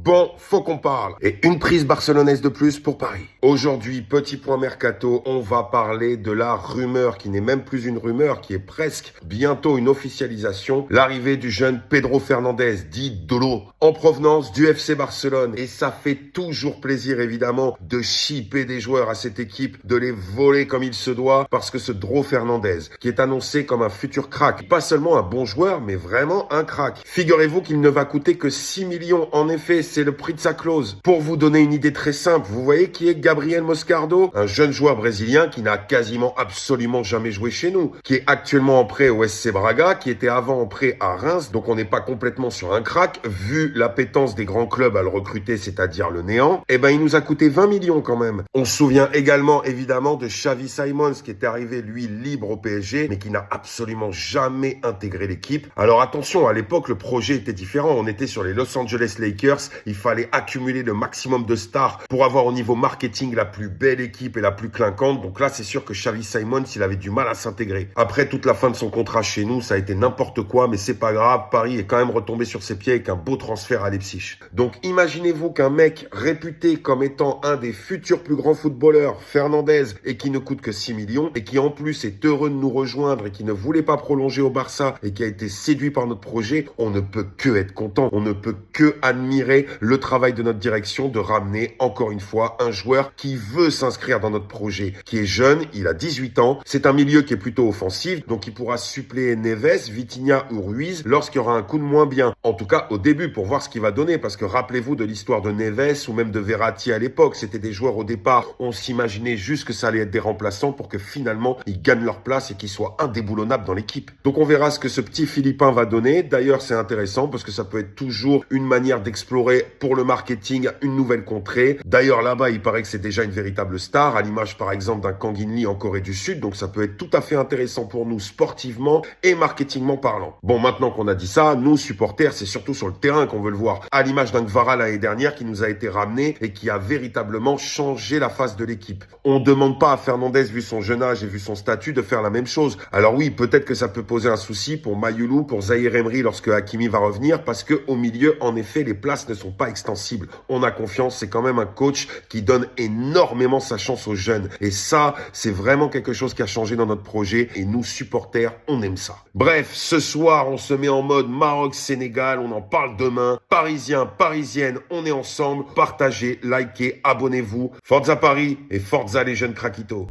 Bon, faut qu'on parle. Et une prise barcelonaise de plus pour Paris. Aujourd'hui, petit point mercato, on va parler de la rumeur qui n'est même plus une rumeur, qui est presque bientôt une officialisation. L'arrivée du jeune Pedro Fernandez, dit Dolo, en provenance du FC Barcelone. Et ça fait toujours plaisir, évidemment, de shipper des joueurs à cette équipe, de les voler comme il se doit, parce que ce Dro Fernandez, qui est annoncé comme un futur crack, pas seulement un bon joueur, mais vraiment un crack. Figurez-vous qu'il ne va coûter que 6 millions. En effet, c'est le prix de sa clause. Pour vous donner une idée très simple, vous voyez qui est Gabriel Moscardo, un jeune joueur brésilien qui n'a quasiment absolument jamais joué chez nous, qui est actuellement en prêt au SC Braga, qui était avant en prêt à Reims, donc on n'est pas complètement sur un crack, vu l'appétence des grands clubs à le recruter, c'est-à-dire le néant. Eh ben, il nous a coûté 20 millions quand même. On se souvient également, évidemment, de Xavi Simons, qui était arrivé, lui, libre au PSG, mais qui n'a absolument jamais intégré l'équipe. Alors attention, à l'époque, le projet était différent. On était sur les Los Angeles Lakers. Il fallait accumuler le maximum de stars pour avoir au niveau marketing la plus belle équipe et la plus clinquante. Donc là, c'est sûr que Xavi Simons, il avait du mal à s'intégrer. Après toute la fin de son contrat chez nous, ça a été n'importe quoi, mais c'est pas grave. Paris est quand même retombé sur ses pieds avec un beau transfert à Leipzig. Donc imaginez-vous qu'un mec réputé comme étant un des futurs plus grands footballeurs, Fernandez, et qui ne coûte que 6 millions, et qui en plus est heureux de nous rejoindre et qui ne voulait pas prolonger au Barça et qui a été séduit par notre projet, on ne peut que être content. On ne peut que admirer le travail de notre direction de ramener encore une fois un joueur qui veut s'inscrire dans notre projet, qui est jeune, il a 18 ans, c'est un milieu qui est plutôt offensif, donc il pourra suppléer Neves, Vitinha ou Ruiz lorsqu'il y aura un coup de moins bien. En tout cas au début pour voir ce qu'il va donner, parce que rappelez-vous de l'histoire de Neves ou même de Verratti à l'époque, c'était des joueurs au départ, on s'imaginait juste que ça allait être des remplaçants pour que finalement ils gagnent leur place et qu'ils soient indéboulonnables dans l'équipe. Donc on verra ce que ce petit Philippin va donner. D'ailleurs c'est intéressant parce que ça peut être toujours une manière d'explorer pour le marketing une nouvelle contrée. D'ailleurs là-bas il paraît que c'est déjà une véritable star, à l'image par exemple d'un Kang In Lee en Corée du Sud, donc ça peut être tout à fait intéressant pour nous sportivement et marketingment parlant. Bon, maintenant qu'on a dit ça, nous supporters, c'est surtout sur le terrain qu'on veut le voir, à l'image d'un Gvara l'année dernière qui nous a été ramené et qui a véritablement changé la face de l'équipe. On demande pas à Fernandez, vu son jeune âge et vu son statut, de faire la même chose. Alors oui, peut-être que ça peut poser un souci pour Mayoulou, pour Zahir Emery lorsque Hakimi va revenir, parce que au milieu, en effet, les places ne sont pas extensibles. On a confiance, c'est quand même un coach qui donne énormément sa chance aux jeunes. Et ça, c'est vraiment quelque chose qui a changé dans notre projet et nous, supporters, on aime ça. Bref, ce soir, on se met en mode Maroc-Sénégal, on en parle demain. Parisiens, Parisiennes, on est ensemble. Partagez, likez, abonnez-vous. Forza Paris et Forza les jeunes craquitos.